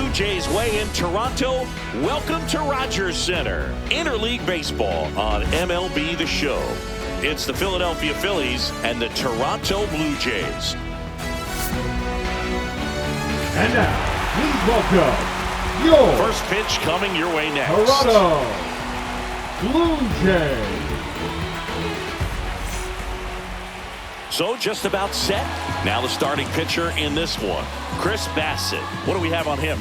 Blue Jays way in Toronto. Welcome to Rogers Center. Interleague Baseball on MLB The Show. It's the Philadelphia Phillies and the Toronto Blue Jays. And now, please welcome your first pitch coming your way next. Toronto Blue Jays. So just about set. Now the starting pitcher in this one, Chris Bassitt. What do we have on him?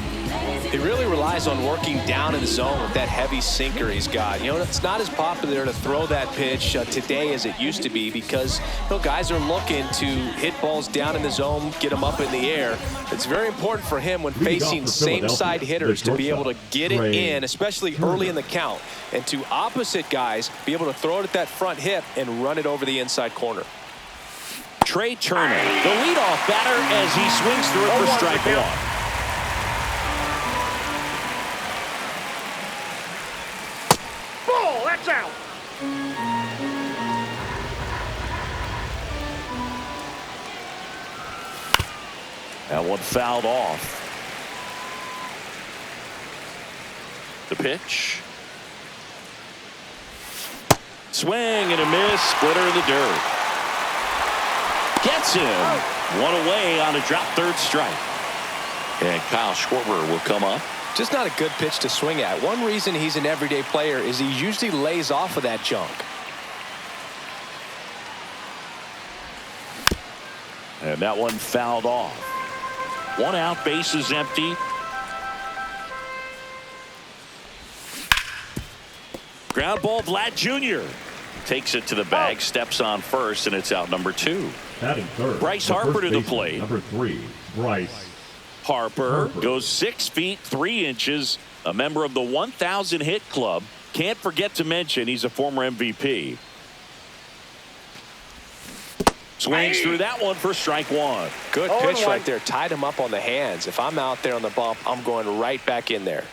He really relies on working down in the zone with that heavy sinker he's got. You know, it's not as popular to throw that pitch today as it used to be because, you know, guys are looking to hit balls down in the zone, get them up in the air. It's very important for him when facing same-side hitters to be able to get it in, especially early in the count, and to opposite guys be able to throw it at that front hip and run it over the inside corner. Trey Turner, the leadoff batter as he swings through it for strike one. Ball, that's out. That one fouled off. The pitch. Swing and a miss. Splitter in the dirt. Gets him. One away on a drop third strike. And Kyle Schwarber will come up. Just not a good pitch to swing at. One reason he's an everyday player is he usually lays off of that junk. And that one fouled off. One out, base is empty. Ground ball, Vlad Jr. Takes it to the bag, steps on first, and it's out number 2. Batting third, Bryce Harper to the plate. Number 3, Bryce Harper goes 6 feet 3 inches, a member of the 1,000 hit club. Can't forget to mention he's a former MVP. Swings through that one for strike one. Good pitch right there. Tied him up on the hands. If I'm out there on the bump, I'm going right back in there.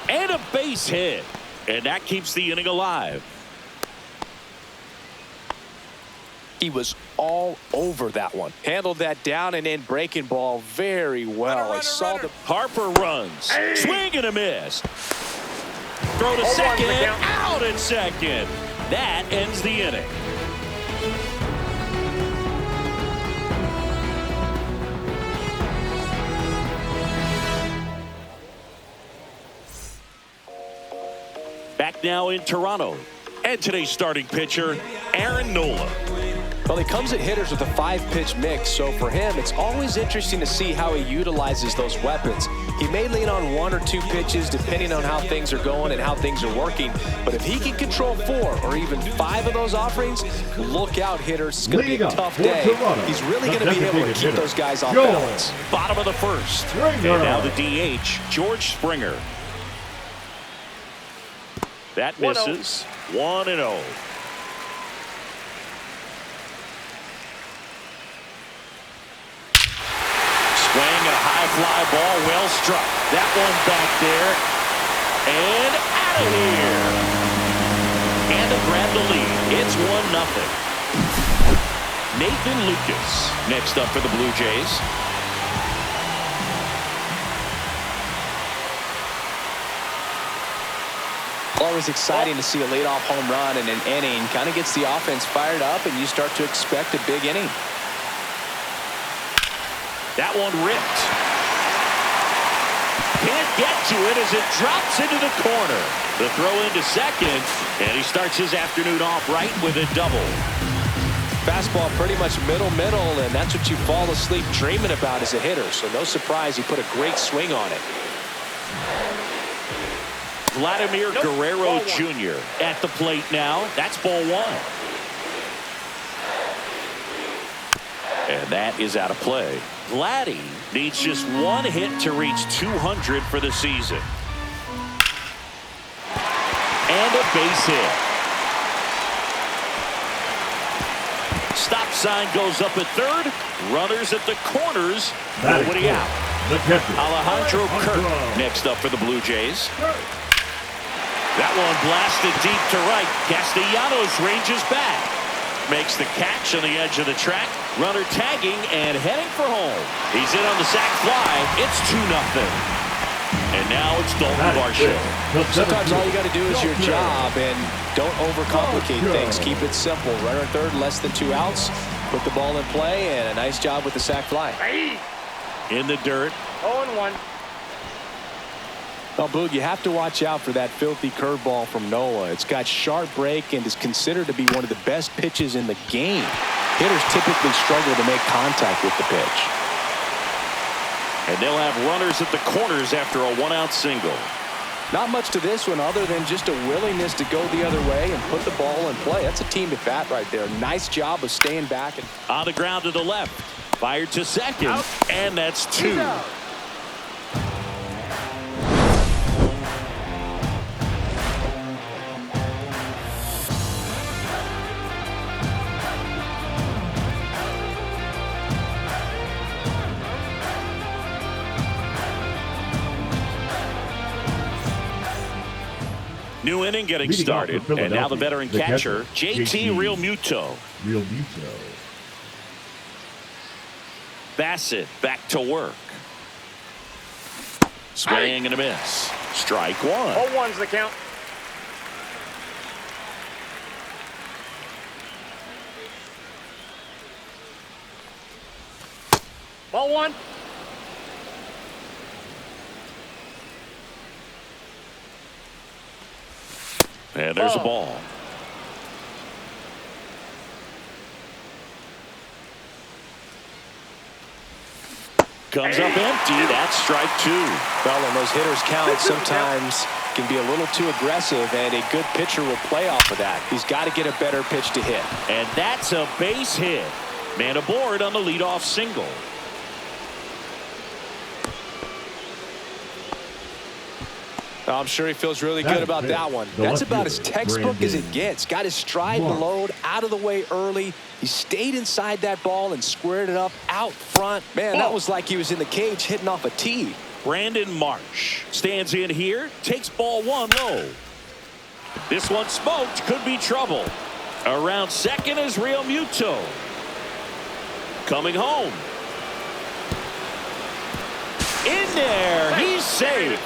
And a base hit. And that keeps the inning alive. He was all over that one. Handled that down and in breaking ball very well. I saw the Harper runs. Swing and a miss. Throw to second. Out at second. That ends the inning. Back now in Toronto. And today's starting pitcher, Aaron Nola. Well, he comes at hitters with a 5-pitch mix, so for him, it's always interesting to see how he utilizes those weapons. He may lean on 1 or 2 pitches depending on how things are going and how things are working, but if he can control 4 or even 5 of those offerings, look out, hitters. It's going to be a tough day. He's really going to be able to keep those guys off balance. Bottom of the first. And now the DH, George Springer. That misses. 1-0. Swing and a high fly ball, well struck. That one back there and out of here. And to grab the lead, it's 1-0. Nathan Lucas next up for the Blue Jays. Always exciting to see a leadoff home run in an inning. Kind of gets the offense fired up, and you start to expect a big inning. That one ripped. Can't get to it as it drops into the corner. The throw into second, and he starts his afternoon off right with a double. Fastball pretty much middle, and that's what you fall asleep dreaming about as a hitter. So no surprise he put a great swing on it. Vladimir Guerrero Jr. at the plate now. That's ball 1. And that is out of play. Vladdy needs just 1 hit to reach 200 for the season. And a base hit. Stop sign goes up at third. Runners at the corners. Nobody out. Alejandro Kirk next up for the Blue Jays. That one blasted deep to right. Castellanos ranges back. Makes the catch on the edge of the track. Runner tagging and heading for home. He's in on the sac fly. It's 2-0. And now it's Dalton Varsho. Sometimes all you got to do is your job and don't overcomplicate things. Keep it simple. Runner at third, less than 2 outs. Put the ball in play, and a nice job with the sac fly. In the dirt. 0-1. Well, Boog, you have to watch out for that filthy curveball from Noah. It's got sharp break and is considered to be one of the best pitches in the game. Hitters typically struggle to make contact with the pitch. And they'll have runners at the corners after a 1-out single. Not much to this one other than just a willingness to go the other way and put the ball in play. That's a team at bat right there. Nice job of staying back. On the ground to the left. Fired to second. Out. And that's 2. New inning getting started, and now the veteran catcher, JT Realmuto. Bassett back to work. Swing and a miss. Strike 1. 0-1's the count. Ball 1. And there's a ball. Comes up empty. That's strike 2. Well, when those hitters count, sometimes can be a little too aggressive, and a good pitcher will play off of that. He's got to get a better pitch to hit. And that's a base hit. Man aboard on the leadoff single. I'm sure he feels really good about that one. That's about as textbook as it gets. Got his stride and load out of the way early. He stayed inside that ball and squared it up out front. Man, that was like he was in the cage hitting off a tee. Brandon Marsh stands in here, takes ball 1 low. This one smoked, could be trouble. Around second is Realmuto. Coming home. In there, he's safe.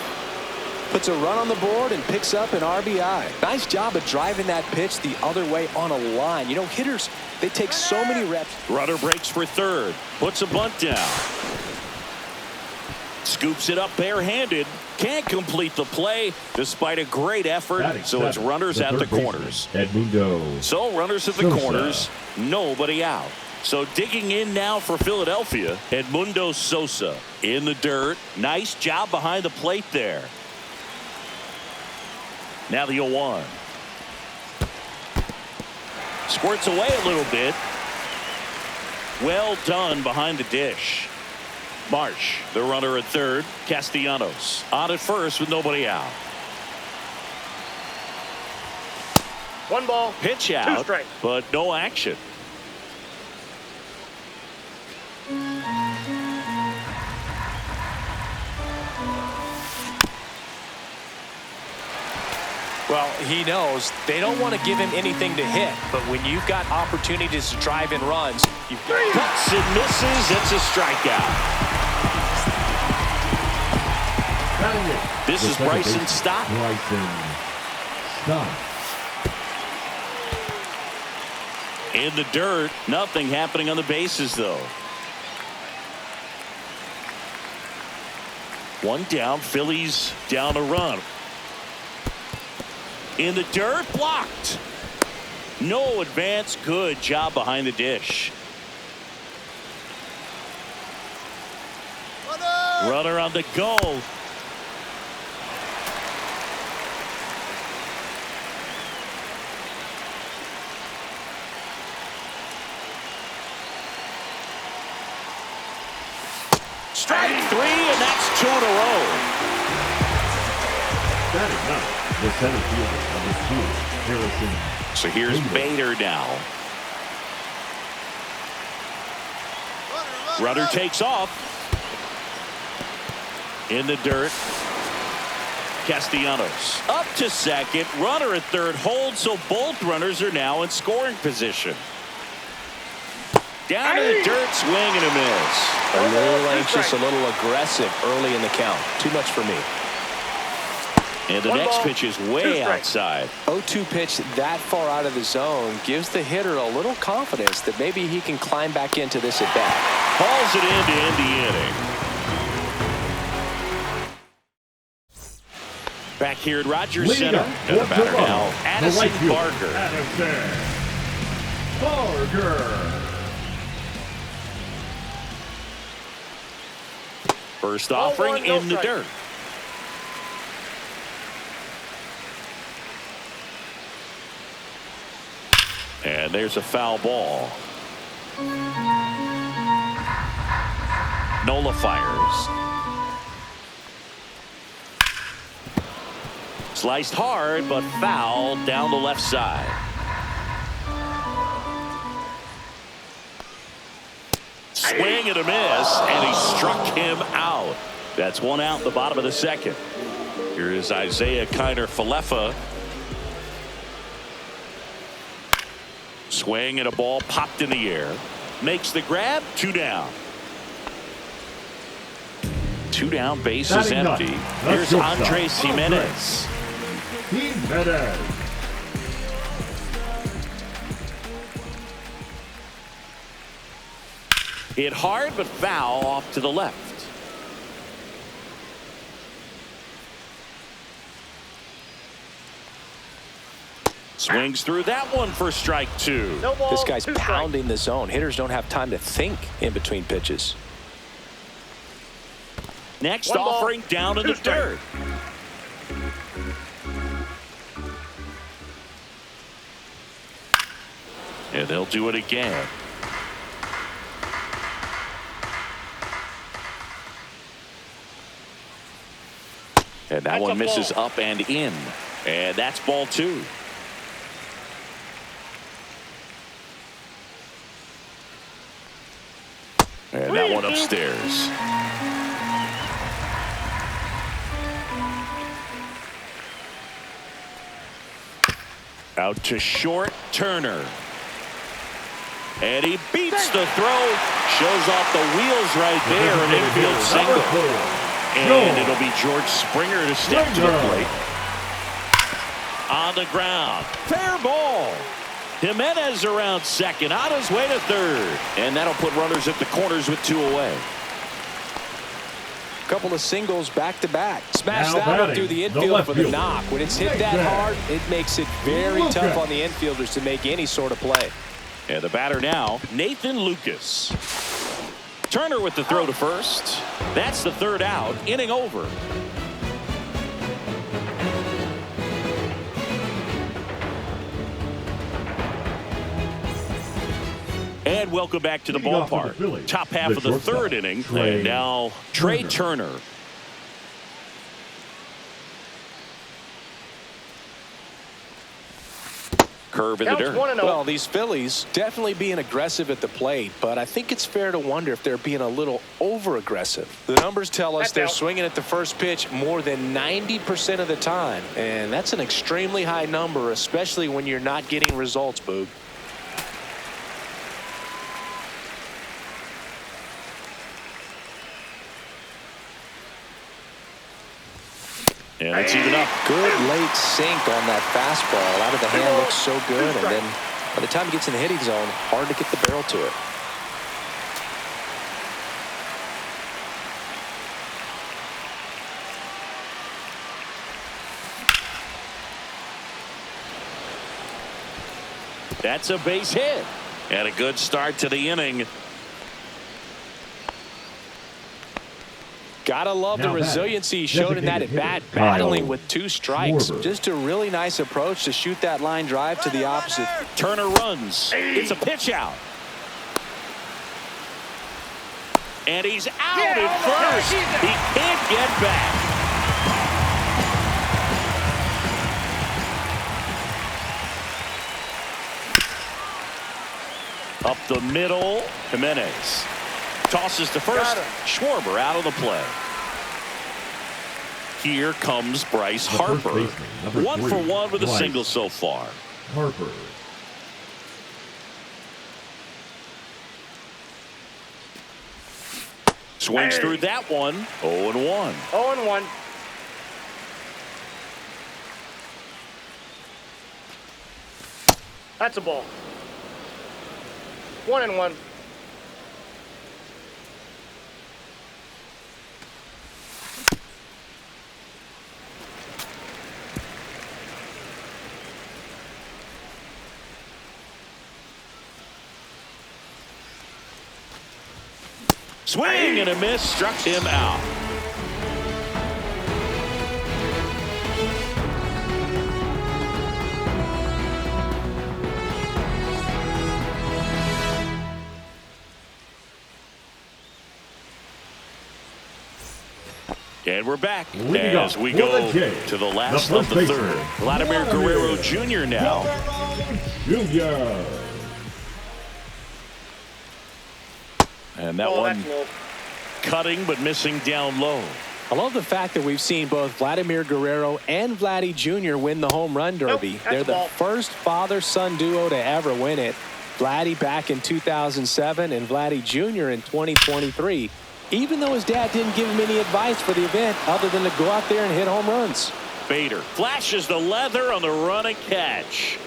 Puts a run on the board and picks up an RBI. Nice job of driving that pitch the other way on a line. You know, hitters, they take so many reps. Runner breaks for third. Puts a bunt down. Scoops it up barehanded. Can't complete the play despite a great effort. So it's runners at the corners. Edmundo. So runners at the corners. Nobody out. So digging in now for Philadelphia. Edmundo Sosa in the dirt. Nice job behind the plate there. Now the 0-1. Squirts away a little bit. Well done behind the dish. Marsh, the runner at third. Castellanos on at first with nobody out. 1 ball. Pitch 2 out, strikes. but no action. Well, he knows they don't want to give him anything to hit, but when you've got opportunities to drive in runs, you've got cuts and misses. It's a strikeout. This is Bryson Stott. In the dirt. Nothing happening on the bases, though. 1 down. Phillies down a run. In the dirt, blocked. No advance. Good job behind the dish. Runner on the go. Strike 3, and that's 2 in a row. That is not. The center fielder, number 2, Harrison. So here's Bader now. Runner takes off. In the dirt. Castellanos up to second. Runner at third holds, so both runners are now in scoring position. Down in the dirt, swing and a miss. A little anxious, a little aggressive early in the count. Too much for me. And the next pitch is way outside. 0-2 pitch that far out of the zone gives the hitter a little confidence that maybe he can climb back into this at bat. Hauls it in to end the inning. Back here at Rogers Center, and the batter now, Addison Barger. First offering in the dirt. And there's a foul ball. Nola fires. Sliced hard, but foul down the left side. Swing and a miss, and he struck him out. That's one out in the bottom of the second. Here is Isaiah Kiner-Falefa. Swing and a ball popped in the air. Makes the grab. 2 down. 2 down, base is empty. Here's Andres Gimenez. Hit hard, but foul off to the left. Swings through that one for strike 2. No ball, this guy's 2 pounding the zone. Hitters don't have time to think in between pitches. Next 1 ball, offering down in the dirt. And they'll do it again. And that one misses up and in. And that's ball 2. And that one upstairs. Out to short, Turner. And he beats the throw. Shows off the wheels right there. An infield single. And it'll be George Springer to step to the plate. On the ground. Fair ball. Gimenez around second. On his way to third. And that'll put runners at the corners with 2 away. Couple of singles back to back. Smash that one through the infield for the knock. When it's hit that hard, it makes it very tough on the infielders to make any sort of play. And the batter now, Nathan Lucas. Turner with the throw to first. That's the 3rd out. Inning over. And welcome back to the ballpark. Top half of the 3rd inning. And now Trey Turner. Curve in the dirt. Well, these Phillies definitely being aggressive at the plate, but I think it's fair to wonder if they're being a little over-aggressive. The numbers tell us they're swinging at the first pitch more than 90% of the time, and that's an extremely high number, especially when you're not getting results, Boog. And it's even up. Good late sink on that fastball. Out of the hand, looks so good. And then by the time he gets in the hitting zone, hard to get the barrel to it. That's a base hit. And a good start to the inning. Gotta love the resiliency he showed in that at bat, battling with 2 strikes. Just a really nice approach to shoot that line drive to the opposite. Turner runs. It's a pitch out. And he's out at first. He can't get back. Up the middle, Gimenez. Tosses to first. Schwarber out of the play. Here comes Bryce Harper. 1 for 1 with a single so far. Harper. Swings through that one. 0-1. 0-1. That's a ball. 1-1. Swing and a miss, struck him out. And we're back as we go to the last of the third. Vladimir Guerrero Jr. now. And that one cutting but missing down low. I love the fact that we've seen both Vladimir Guerrero and Vladdy Jr. win the home run derby. They're the first father-son duo to ever win it. Vladdy back in 2007 and Vladdy Jr. in 2023. Even though his dad didn't give him any advice for the event other than to go out there and hit home runs. Bader flashes the leather on the run and catch.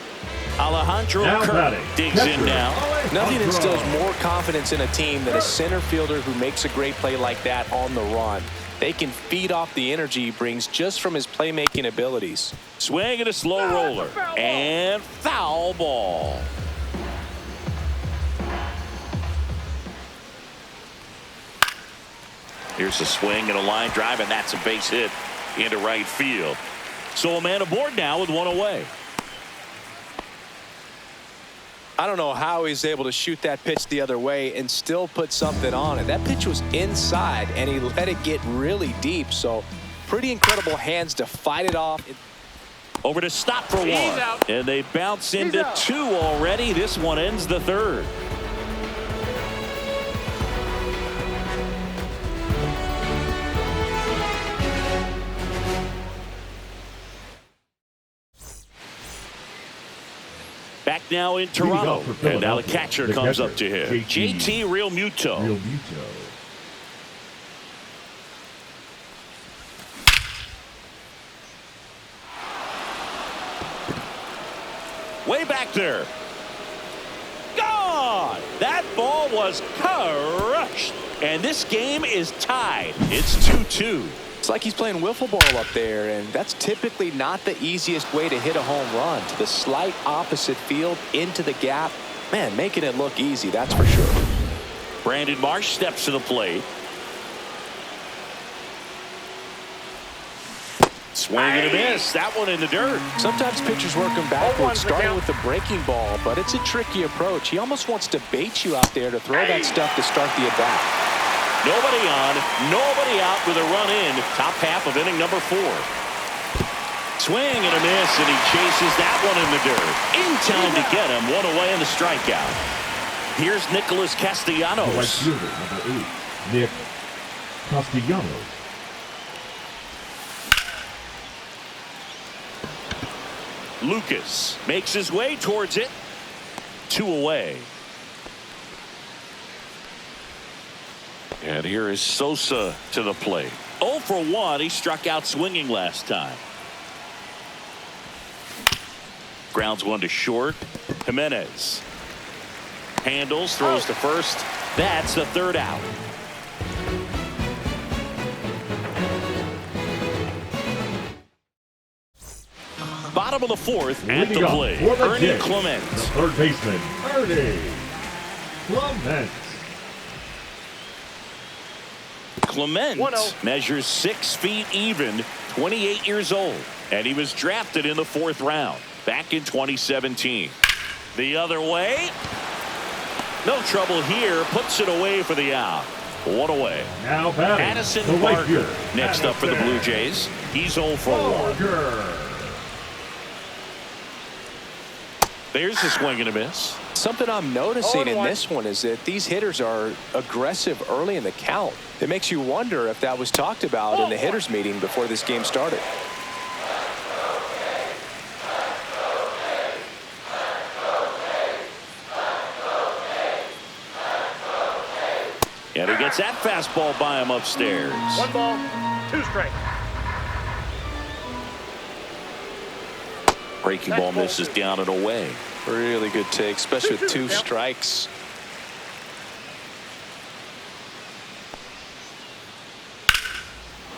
Alejandro Kirk digs in now. Nothing instills more confidence in a team than a center fielder who makes a great play like that on the run. They can feed off the energy he brings just from his playmaking abilities. Swing and a slow roller. And foul ball. Here's a swing and a line drive, and that's a base hit into right field. So a man aboard now with one away. I don't know how he's able to shoot that pitch the other way and still put something on it. That pitch was inside, and he let it get really deep. So pretty incredible hands to fight it off. Over to stop for one. And they bounce into two already. This one ends the third. Back now in Toronto, and now the catcher comes up to him. JT Realmuto. Way back there. Gone! That ball was crushed. And this game is tied. It's 2-2. It's like he's playing wiffle ball up there, and that's typically not the easiest way to hit a home run. To the slight opposite field, into the gap. Man, making it look easy, that's for sure. Brandon Marsh steps to the plate. Swing and a miss. That one in the dirt. Sometimes pitchers work him backwards, starting with the breaking ball, but it's a tricky approach. He almost wants to bait you out there to throw that stuff to start the at-bat. Nobody on, nobody out with a run in. Top half of inning number 4. Swing and a miss, and he chases that one in the dirt. In time to get him. One away in the strikeout. Here's Nicholas Castellanos. Right fielder, number 8, Nick Castellanos. Lucas makes his way towards it. 2 away. And here is Sosa to the plate. 0 for 1. He struck out swinging last time. Grounds one to short. Jimenez handles, throws to first. That's the third out. Bottom of the fourth at the plate. Ernie Clement. The third baseman, Ernie Clement. Clement measures 6 feet even, 28 years old, and he was drafted in the 4th round back in 2017. The other way. No trouble here. Puts it away for the out. 1 away. Now batting, Addison Barker next up for the Blue Jays. He's 0 for 1. There's a swing and a miss. Something I'm noticing in this one is that these hitters are aggressive early in the count. It makes you wonder if that was talked about in the hitters meeting before this game started. And he gets that fastball by him upstairs. 1 ball, 2 strikes. Breaking ball misses down and away. Really good take, especially with 2 strikes.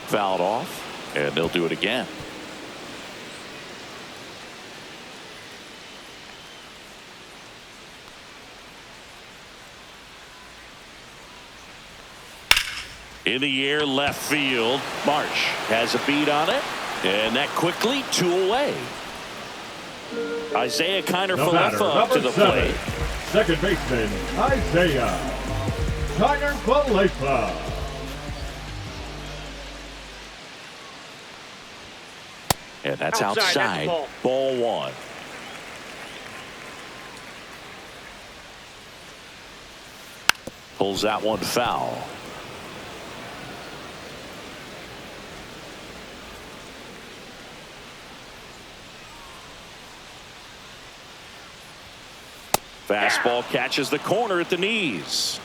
Fouled off, and they'll do it again. In the air, left field. Marsh has a beat on it, and that quickly 2 away. Isaiah Kiner-Falefa up to the plate. Second baseman, Isaiah Kiner-Falefa. And that's outside. Ball 1. Pulls that one foul. Fastball catches the corner at the knees.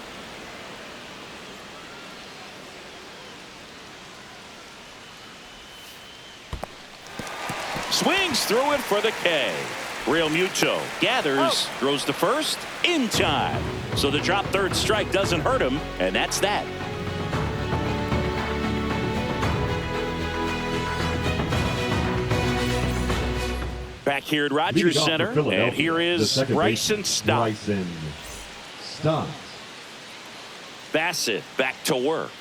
Swings through it for the K. Real Muto gathers, throws to first in time. So the drop third strike doesn't hurt him, and that's that. Back here at Rogers Center, and here is Bryson Stott. Bassett back to work.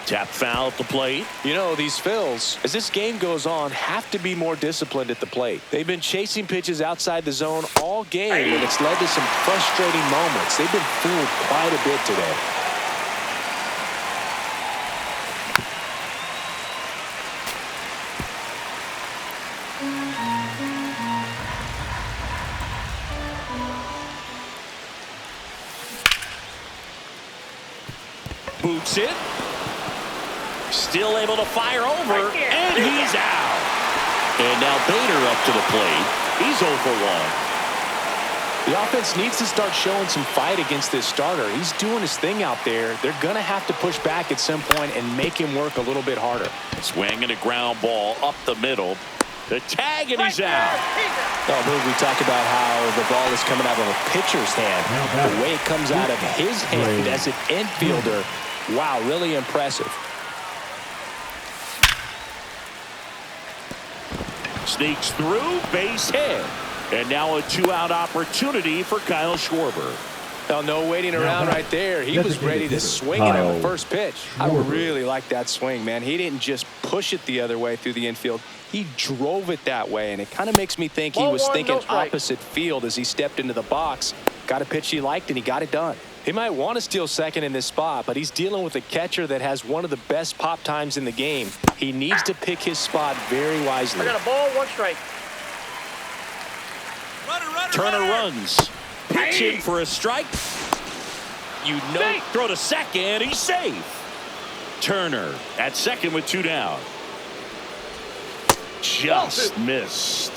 Tap foul at the plate. You know, these Phils, as this game goes on, have to be more disciplined at the plate. They've been chasing pitches outside the zone all game, and it's led to some frustrating moments. They've been fooled quite a bit today. Boots it. Still able to fire over, and he's out. And now Bader up to the plate. He's 0 for 1. The offense needs to start showing some fight against this starter. He's doing his thing out there. They're going to have to push back at some point and make him work a little bit harder. Swing and a ground ball up the middle. The tag, and he's out. We talk about how the ball is coming out of a pitcher's hand. The way it comes out of his hand as an infielder, wow, really impressive. Sneaks through, base hit. And now a 2-out opportunity for Kyle Schwarber. Oh, no waiting around right there. He was ready to swing it on the first pitch. I really like that swing, man. He didn't just push it the other way through the infield. He drove it that way, and it kind of makes me think he was thinking opposite field as he stepped into the box. Got a pitch he liked, and he got it done. He might want to steal second in this spot, but he's dealing with a catcher that has one of the best pop times in the game. He needs to pick his spot very wisely. I got a ball, 1 strike. Turner runs. Pitch in for a strike. Throw to second. He's safe. Turner at second with 2 down. Just missed.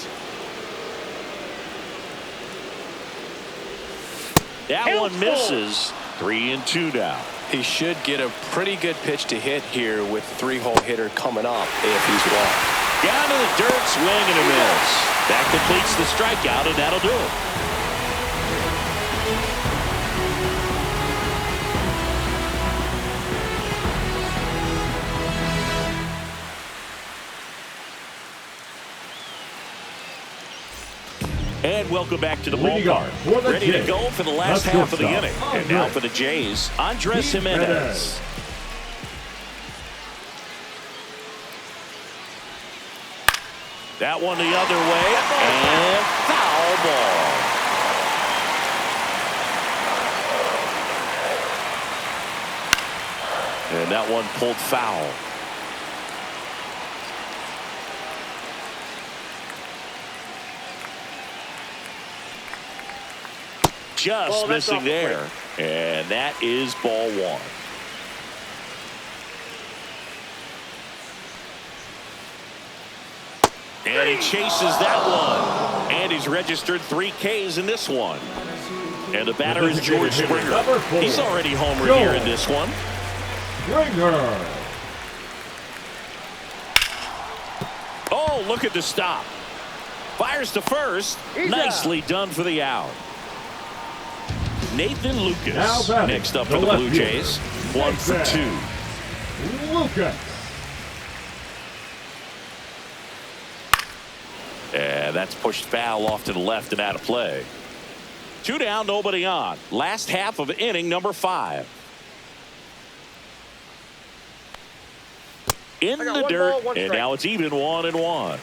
That one misses. 3 and 2 down. He should get a pretty good pitch to hit here with 3-hole hitter coming up if he's walked. Down to the dirt, swing and a miss. That completes the strikeout, and that'll do it. And welcome back to the ballpark. Ready to go for the last half of the inning. And now for the Jays, Andres Gimenez. That one the other way, and foul ball. And that one pulled foul. Just missing there. And that is ball 1. And he chases that one. And he's registered 3 Ks in this one. And the batter is George Springer. He's already homered here in this one. Springer. Oh, look at the stop. Fires to first. Nicely done for the out. Nathan Lucas next up for the Blue Jays. 1 for 2. Lucas. And that's pushed foul off to the left and out of play. 2 down, nobody on. Last half of inning number 5. In the dirt, and now it's even 1-1.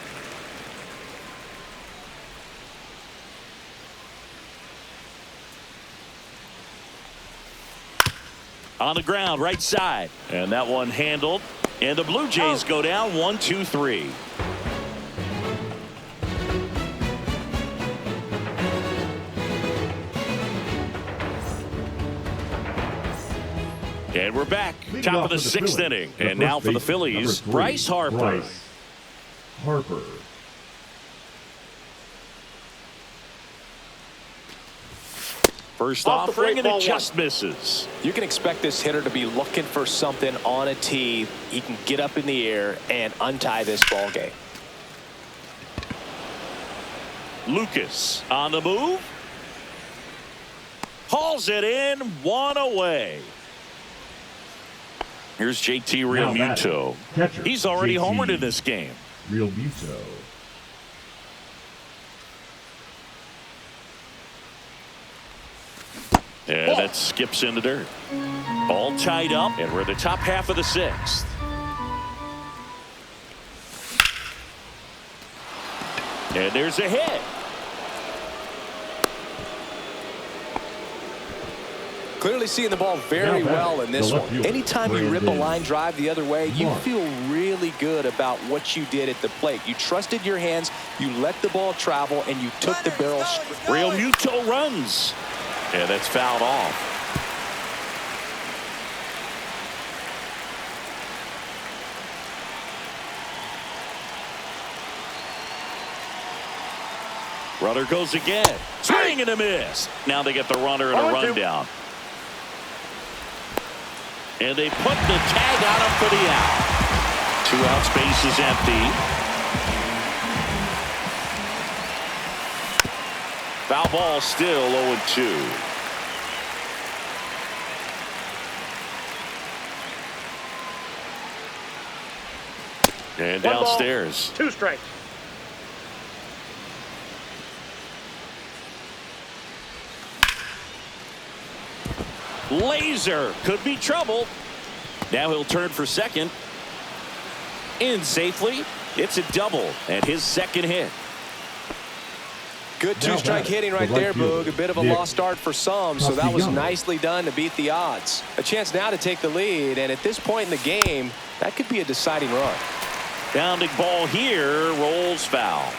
On the ground, right side. And that one handled. And the Blue Jays go down 1-2-3. And we're back. Top of the 6th inning. And now for the Phillies, Bryce Harper. First offering, and it just misses. You can expect this hitter to be looking for something on a tee. He can get up in the air and untie this ball game. Lucas on the move. Hauls it in, 1 away. Here's JT Realmuto. He's already homered in this game. Realmuto. And that skips in the dirt. All tied up, and we're in the top half of the 6th. And there's a hit. Clearly seeing the ball very well in this one. Anytime you rip a line drive the other way, you feel really good about what you did at the plate. You trusted your hands, you let the ball travel, and you took the barrel. Realmuto runs. And that's fouled off. Runner goes again. Swing and a miss. Now they get the runner and a rundown. And they put the tag on him for the out. 2 out, space is empty. Foul ball, still 0-2. And downstairs. 2 strikes. Laser could be trouble. Now he'll turn for second. In safely. It's a double and his second hit. Good 2-strike hitting right there, Boog. A bit of a lost start for some, so that was nicely done to beat the odds. A chance now to take the lead, and at this point in the game, that could be a deciding run. Bounding ball here, rolls foul.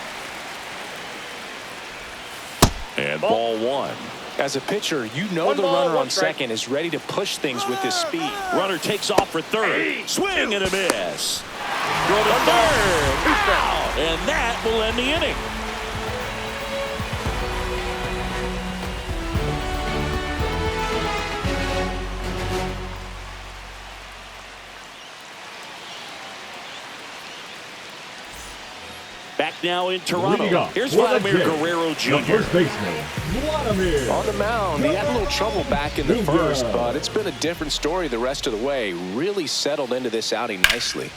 And ball 1. As a pitcher, you know the runner on second is ready to push things with his speed. Runner takes off for third. Swing and a miss. Throw to third. Out. And that will end the inning. Back now in Toronto. Here's Vladimir Guerrero Jr. First baseman, Vladimir. On the mound, he had a little trouble back in the first, but it's been a different story the rest of the way. Really settled into this outing nicely.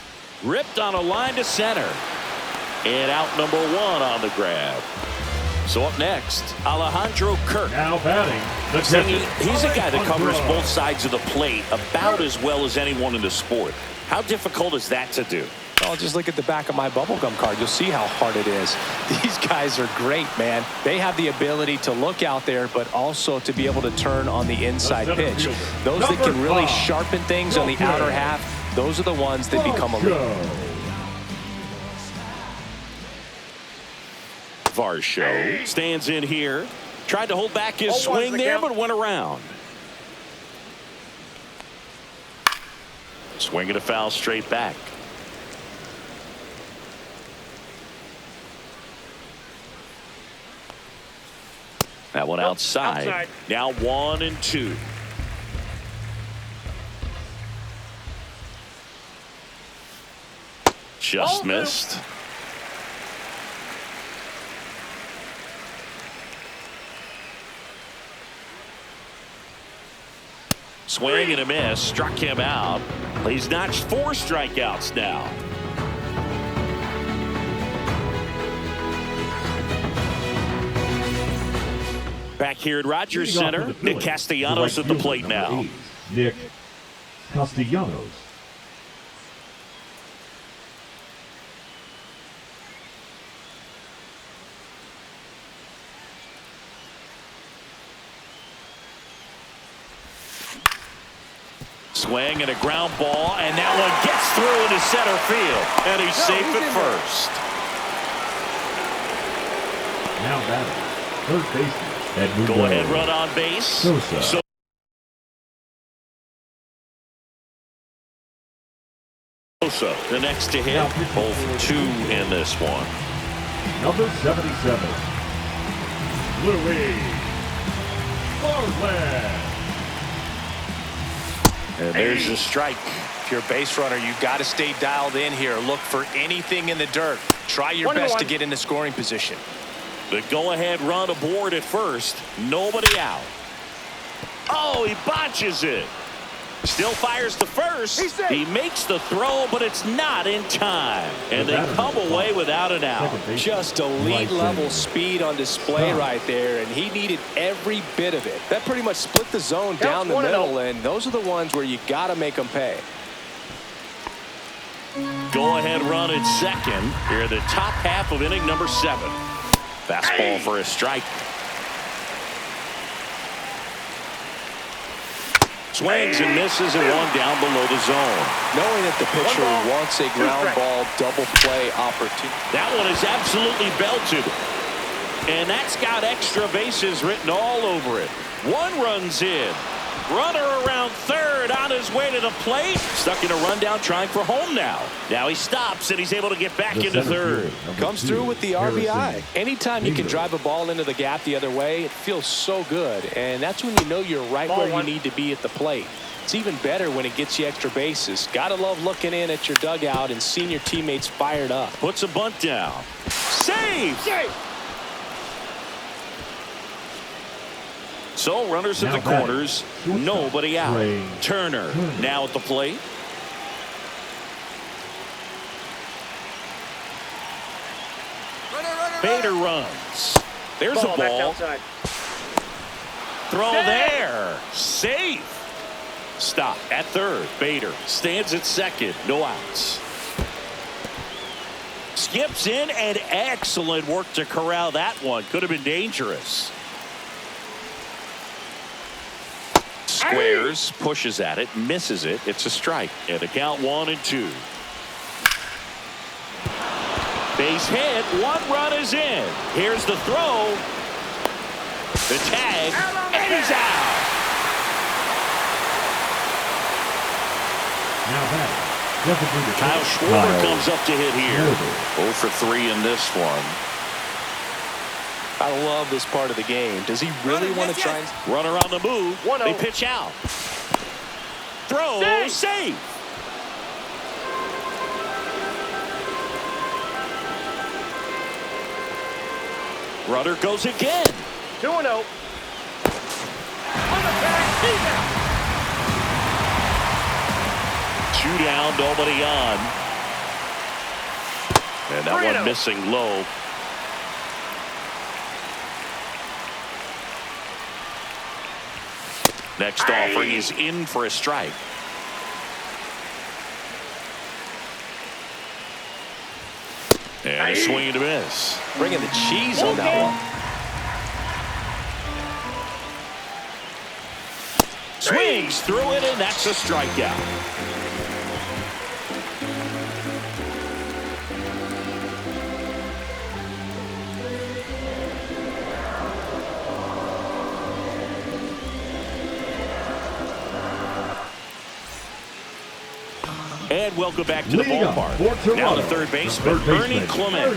Ripped on a line to center. And out number 1 on the grab. So up next, Alejandro Kirk. Now batting, the catcher. He's a guy that covers both sides of the plate about as well as anyone in the sport. How difficult is that to do? Well, just look at the back of my bubblegum card. You'll see how hard it is. These guys are great, man. They have the ability to look out there, but also to be able to turn on the inside pitch. Those that can really sharpen things on the outer half, those are the ones that become elite. Varsho stands in here. Tried to hold back his swing there, but went around. Swinging a foul straight back. That one outside. Now 1-2. Just missed. Swing and a miss. Struck him out. He's notched 4 strikeouts now. Back here at Rogers Center, Nick Castellanos at the plate now. Nick Castellanos. Swing and a ground ball, and that one gets through into center field, and he's safe at first. Now batting, third baseman. Go ahead run on base. Sosa. Sosa, the next to hit. Both 2 in this one. Number 77, Louis Bartlett. And there's a strike. If you're a base runner, you've got to stay dialed in here. Look for anything in the dirt. Try your best to get in the scoring position. The go-ahead run aboard at first. Nobody out. Oh, he botches it. Still fires to first. He makes the throw, but it's not in time. And they come away without an out. Just elite level speed on display right there, and he needed every bit of it. That pretty much split the zone down the middle, and those are the ones where you got to make them pay. Go-ahead run at second. Here the top half of inning number 7. Fastball for a strike. Swings and misses and one down below the zone. Knowing that the pitcher wants a ground ball double play opportunity. That one is absolutely belted. And that's got extra bases written all over it. 1 runs in. Runner around third on his way to the plate. Stuck in a rundown trying for home now. Now he stops and he's able to get back into third. Comes through with the RBI. Anytime you can drive a ball into the gap the other way, it feels so good. And that's when you know you're right where you need to be at the plate. It's even better when it gets you extra bases. Gotta love looking in at your dugout and seeing your teammates fired up. Puts a bunt down. Save! So runners at the corners, nobody out. Turner now at the plate. Bader runs. There's a ball. Throw there. Safe. Stop at third. Bader stands at second. No outs. Skips in, and excellent work to corral that one. Could have been dangerous. Squares, pushes at it, misses it. It's a strike. And the count 1-2. Base hit. 1 run is in. Here's the throw. The tag. And he's out. Now back, Kyle Schwarber comes up to hit here. 0 for 3 in this one. I love this part of the game. Does he really want to try and... Runner on the move. They pitch out. Throw. Save. Runner goes again. 2-0. 2 down, nobody on. And that one missing low. Next offering is in for a strike. And a swing and a miss. Bringing the cheese on that one. Swings through it, and that's a strikeout. And welcome back to the ballpark. Now the third baseman, Ernie Clement.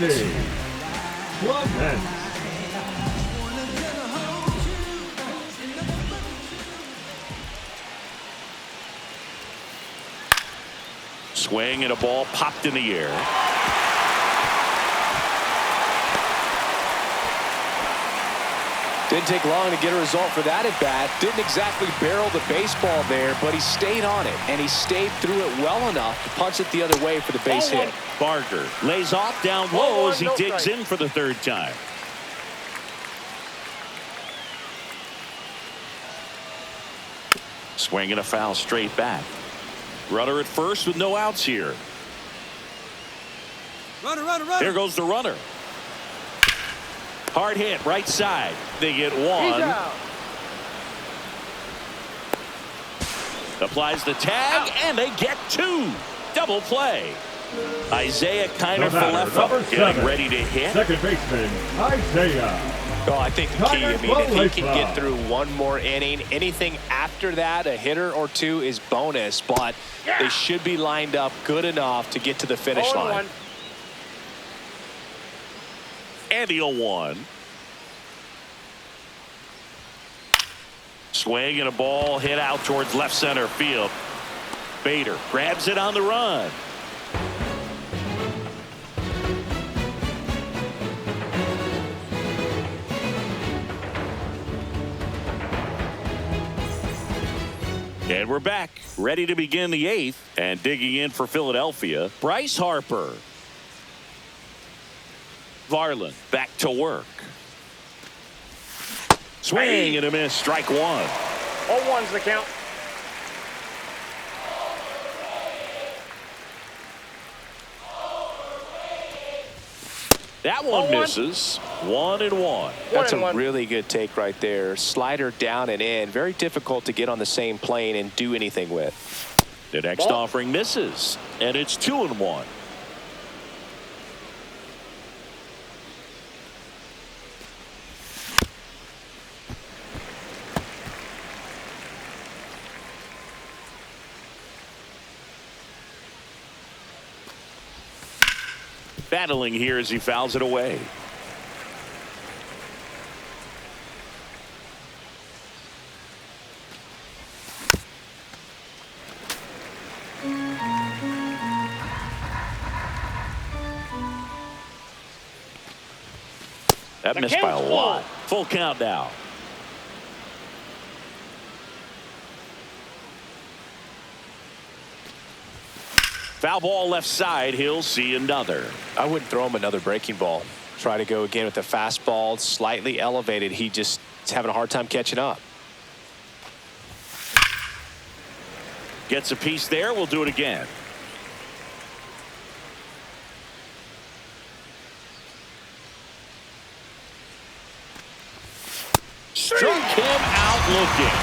Swing and a ball popped in the air. Didn't take long to get a result for that at bat. Didn't exactly barrel the baseball there, but he stayed on it, and he stayed through it well enough to punch it the other way for the base hit. Barger lays off down low as he digs in for the third time. Swing and a foul straight back. Runner at first with no outs here. Runner. There goes the runner. Hard hit right side. They get one. Applies the tag and they get two. Double play. Isaiah Kiner-Falefa getting ready to hit. Second baseman Isaiah. Oh, I think the key, if he can get through one more inning, anything after that, a hitter or two is bonus, but they should be lined up good enough to get to the finish line. And the 0-1. Swing and a ball hit out towards left center field. Bader grabs it on the run. And we're back, ready to begin the 8th, and digging in for Philadelphia, Bryce Harper. Varland back to work. Swing and a miss, strike one. 0-1's the count. That one misses. 1-1. That's a really good take right there. Slider down and in. Very difficult to get on the same plane and do anything with. The next offering misses, and it's 2-1. Battling here as he fouls it away. That missed by a lot. Full count now. Foul ball left side. He'll see another. I wouldn't throw him another breaking ball. Try to go again with the fastball, slightly elevated. He just is having a hard time catching up. Gets a piece there. We'll do it again. Struck him out looking.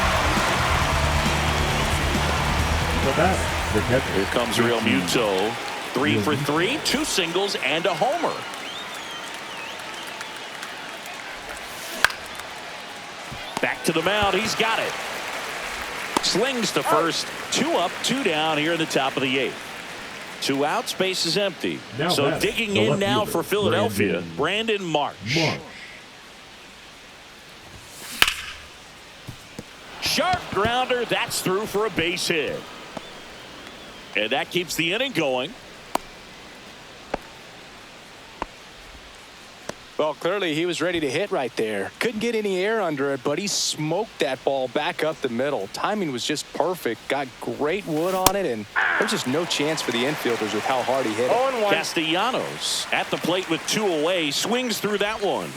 The bat. Here comes Real Muto. 3 for 3, 2 singles and a homer. Back to the mound. He's got it. Slings to first. 2 up, 2 down here in the top of the 8th. 2 outs, base is empty. So digging in now for Philadelphia, Brandon Marsh. Sharp grounder. That's through for a base hit. And that keeps the inning going. Well, clearly he was ready to hit right there. Couldn't get any air under it, but he smoked that ball back up the middle. Timing was just perfect. Got great wood on it, and there's just no chance for the infielders with how hard he hit it. Castellanos at the plate with 2 away. Swings through that one.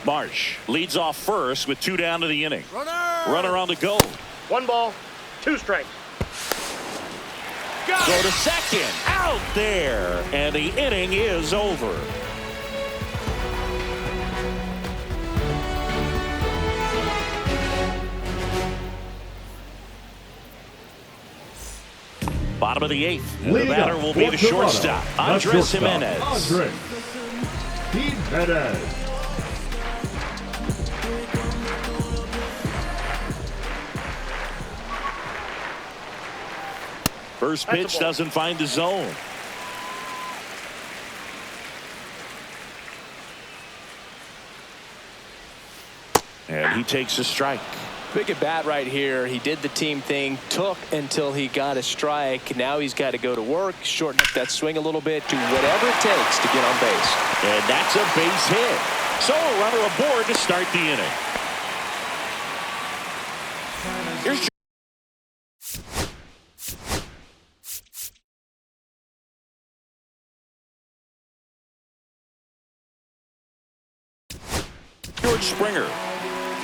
Marsh leads off first with 2 down to the inning. Runner on the go. 1 ball, 2 strikes. Go to second. Out there. And the inning is over. Bottom of the 8th. And the batter will be the shortstop, Andres Gimenez. Andres Gimenez. First pitch doesn't find the zone. And he takes a strike. Big at bat right here. He did the team thing, took until he got a strike. Now he's got to go to work, shorten up that swing a little bit, do whatever it takes to get on base. And that's a base hit. So a runner aboard to start the inning. Here's George Springer.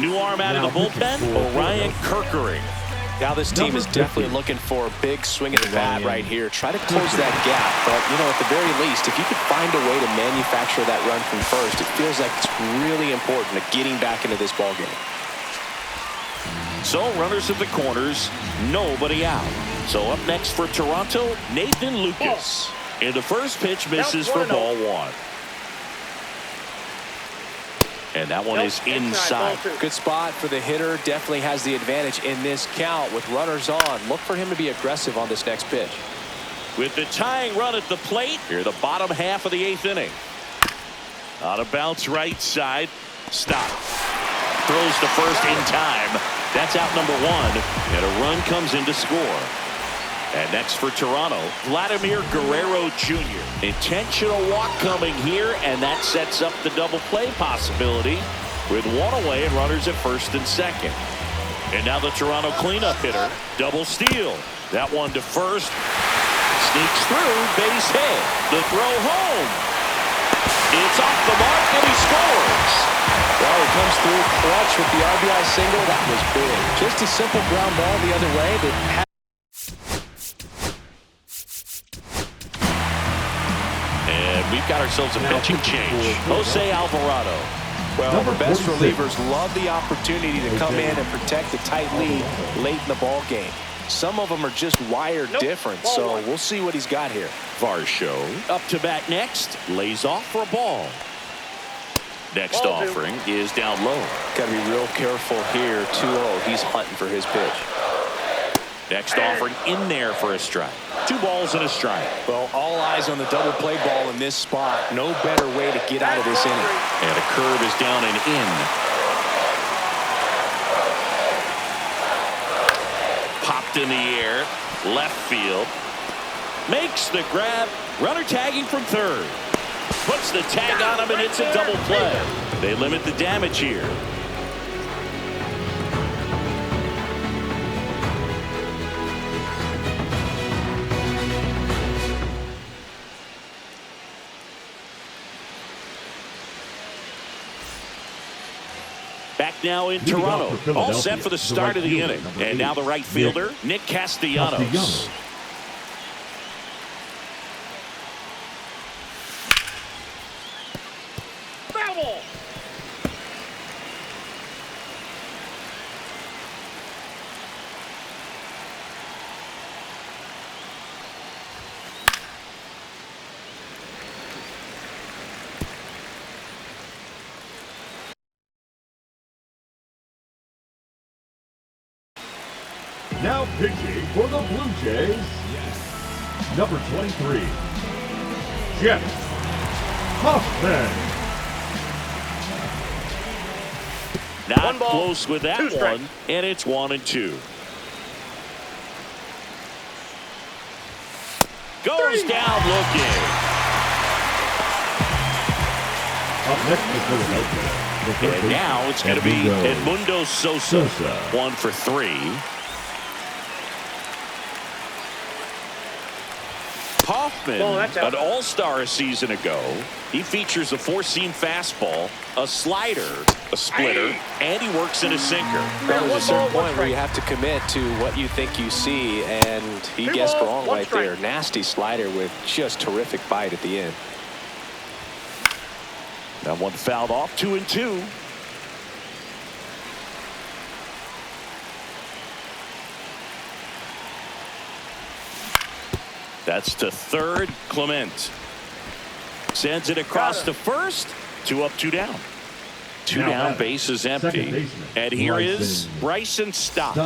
New arm out of the bullpen, Orion Kerkering. Now this team is definitely looking for a big swing at the bat right here. Try to close that gap. But, you know, at the very least, if you could find a way to manufacture that run from first, it feels like it's really important to getting back into this ballgame. So runners at the corners, nobody out. So up next for Toronto, Nathan Lucas. And the first pitch misses for ball one. And that one is inside. Good spot for the hitter. Definitely has the advantage in this count with runners on. Look for him to be aggressive on this next pitch. With the tying run at the plate, here the bottom half of the 8th inning. On a bounce right side. Stop. Throws to first in time. That's out number 1. And a run comes in to score. And next for Toronto, Vladimir Guerrero Jr. Intentional walk coming here, and that sets up the double play possibility with one away and runners at first and second. And now the Toronto cleanup hitter, double steal. That one to first. Sneaks through, base hit. The throw home. It's off the mark, and he scores. Well, he comes through clutch with the RBI single. That was big. Just a simple ground ball the other way that we've got ourselves a pitching change. Jose Alvarado. Well, the best relievers love the opportunity to come in and protect the tight lead late in the ball game. Some of them are just wired different, so we'll see what he's got here. Varsho up to bat next, lays off for a ball. Next offering is down low. Got to be real careful here. 2-0. He's hunting for his pitch. Next offering in there for a strike. 2 balls and a strike. Well, all eyes on the double play ball in this spot. No better way to get out of this inning. And a curve is down and in. Popped in the air. Left field. Makes the grab. Runner tagging from third. Puts the tag on him, and it's a double play. They limit the damage here. Back now in Toronto, all set for the start of the inning. And now the right fielder, Nick Castellanos. Foul. Now pitching for the Blue Jays, number 23, Jeff Hoffman. Not close with that one, and it's 1-2. Goes down looking. Up next is Philadelphia. And now it's going to be Edmundo Sosa. 1 for 3. Hoffman, an all-star a season ago. He features a 4-seam fastball, a slider, a splitter, and he works in a sinker. Well, there's a certain point where you have to commit to what you think you see, and he guessed wrong right there. Nasty slider with just terrific bite at the end. That one fouled off. 2-2. That's to third. Clement sends it across to first. 2 up, 2 down. 2 down, base is empty. And here is Bryson Stott.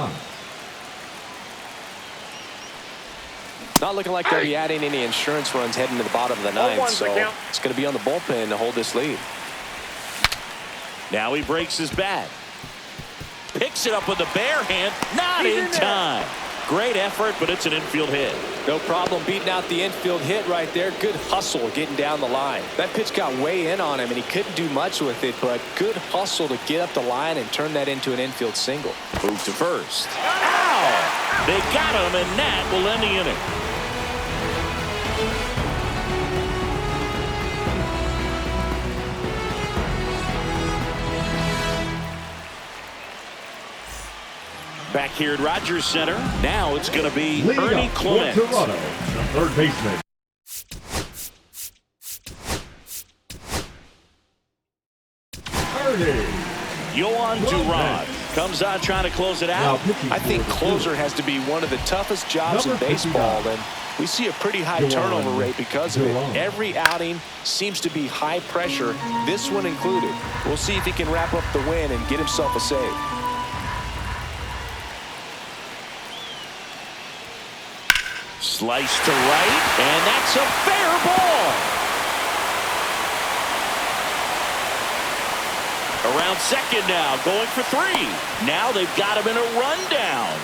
Not looking like they'll be adding any insurance runs heading to the bottom of the 9th, so it's going to be on the bullpen to hold this lead. Now he breaks his bat. Picks it up with the bare hand. Not in time. Great effort, but it's an infield hit. No problem beating out the infield hit right there. Good hustle getting down the line. That pitch got way in on him, and he couldn't do much with it, but good hustle to get up the line and turn that into an infield single. Move to first. Ow! They got him, and that will end the inning. Back here at Rogers Center, now it's going to be Ernie Clement. Toronto, the third baseman. Yohan Duran comes on trying to close it out. I think closer has to be one of the toughest jobs in baseball, and we see a pretty high turnover rate because of it. Every outing seems to be high pressure, this one included. We'll see if he can wrap up the win and get himself a save. Slice to right, and that's a fair ball. Around second now, going for 3. Now they've got him in a rundown.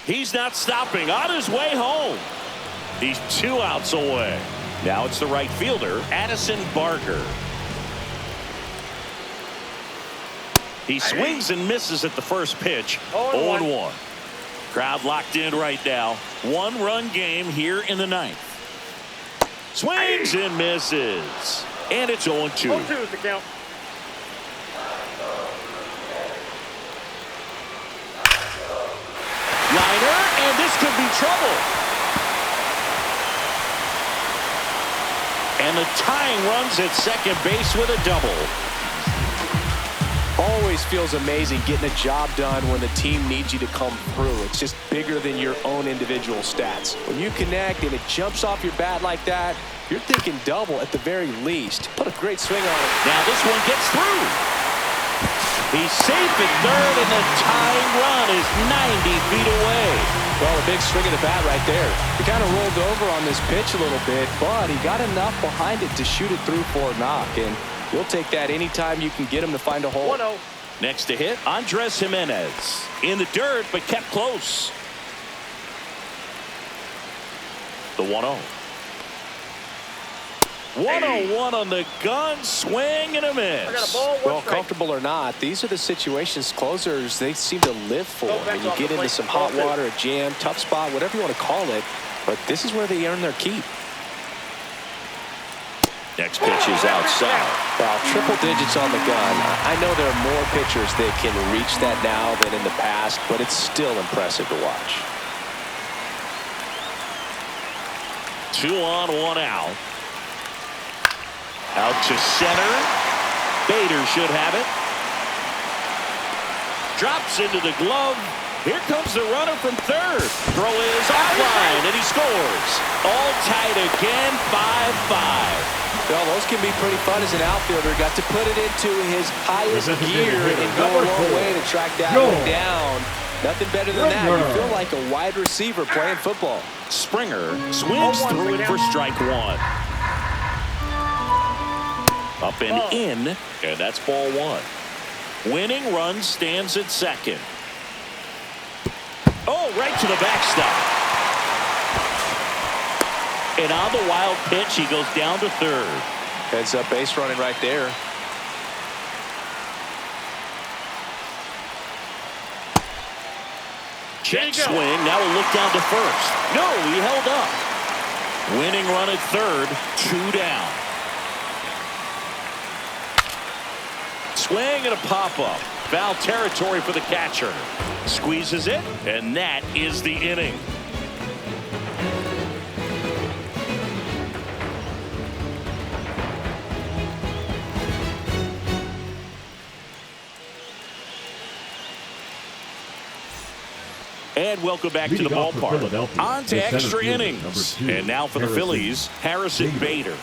He's not stopping, on his way home. He's 2 outs away. Now it's the right fielder, Addison Barker. He swings and misses at the first pitch. 0-1. Crowd locked in right now. 1-run game here in the 9th. Swings and misses. And it's 0-2. 0-2 is the count. Liner, and this could be trouble. And the tying runs at second base with a double. Always feels amazing getting a job done when the team needs you to come through. It's just bigger than your own individual stats. When you connect and it jumps off your bat like that, you're thinking double at the very least. Put a great swing on it. Now this one gets through. He's safe at third, and the tying run is 90 feet away. Well, a big swing of the bat right there. He kind of rolled over on this pitch a little bit, but he got enough behind it to shoot it through for a knock. And you'll take that anytime you can get him to find a hole. 1-0. Next to hit, Andres Jimenez. In the dirt, but kept close. The 1-0. 1-0-1 on the gun, swing and a miss. I got a ball, 1 Well, strike. comfortable or not, these are the situations closers they seem to live for. When you get into some hot water, a jam, tough spot, whatever you want to call it, but this is where they earn their keep. Next pitch is outside. Well, triple digits on the gun. I know there are more pitchers that can reach that now than in the past, but it's still impressive to watch. 2 on, 1 out. Out to center. Bader should have it. Drops into the glove. Here comes the runner from third. Throw is offline, and he scores. All tied again, 5-5. Well, those can be pretty fun as an outfielder. Got to put it into his highest gear and go a long way to track that one down. Nothing better than that. You feel like a wide receiver playing football. Springer swings through it for strike 1. Up and in, and that's ball 1. Winning run stands at second. Oh, right to the backstop. And on the wild pitch, he goes down to third. Heads up base running right there. Check swing. Now we'll look down to first. No, he held up. Winning run at third. 2 down. Swing and a pop-up. Foul territory for the catcher. Squeezes it, and that is the inning. And welcome back to the ballpark. On to extra innings. And now for the Phillies, Harrison Bader.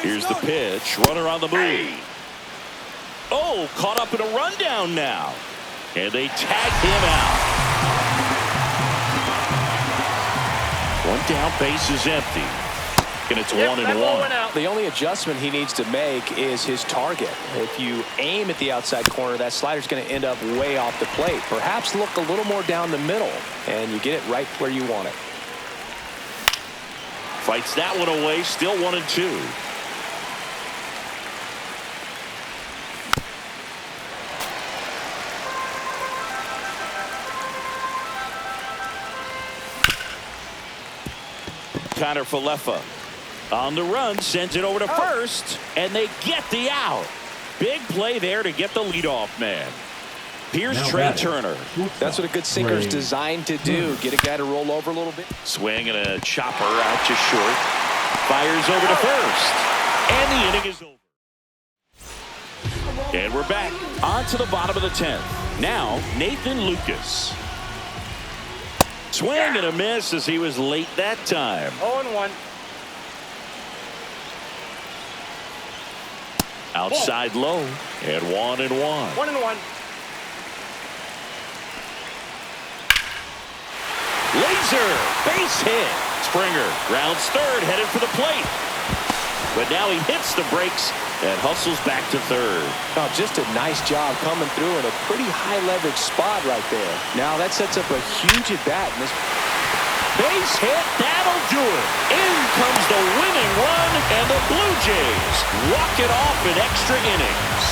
Here's the pitch. Runner on the move. Oh, caught up in a rundown now. And they tag him out. One down, base is empty. And it's 1-1. The only adjustment he needs to make is his target. If you aim at the outside corner, that slider's going to end up way off the plate. Perhaps look a little more down the middle, and you get it right where you want it. Fights that one away, still 1-2. Connor Falefa on the run, sends it over to first, and they get the out. Big play there to get the leadoff man. Here's Trey Turner. That's what a good sinker is designed to do. Get a guy to roll over a little bit. Swing and a chopper out just short. Fires over to first. And the inning is over. And we're back on to the bottom of the 10th. Now, Nathan Lucas. Swing and a miss as he was late that time. 0-1. Outside low. And 1-1. 1-1. Laser, base hit. Springer rounds third, headed for the plate. But now he hits the brakes and hustles back to third. Oh, just a nice job coming through in a pretty high leverage spot right there. Now that sets up a huge at bat. Base hit, that'll do it. In comes the winning run, and the Blue Jays walk it off in extra innings.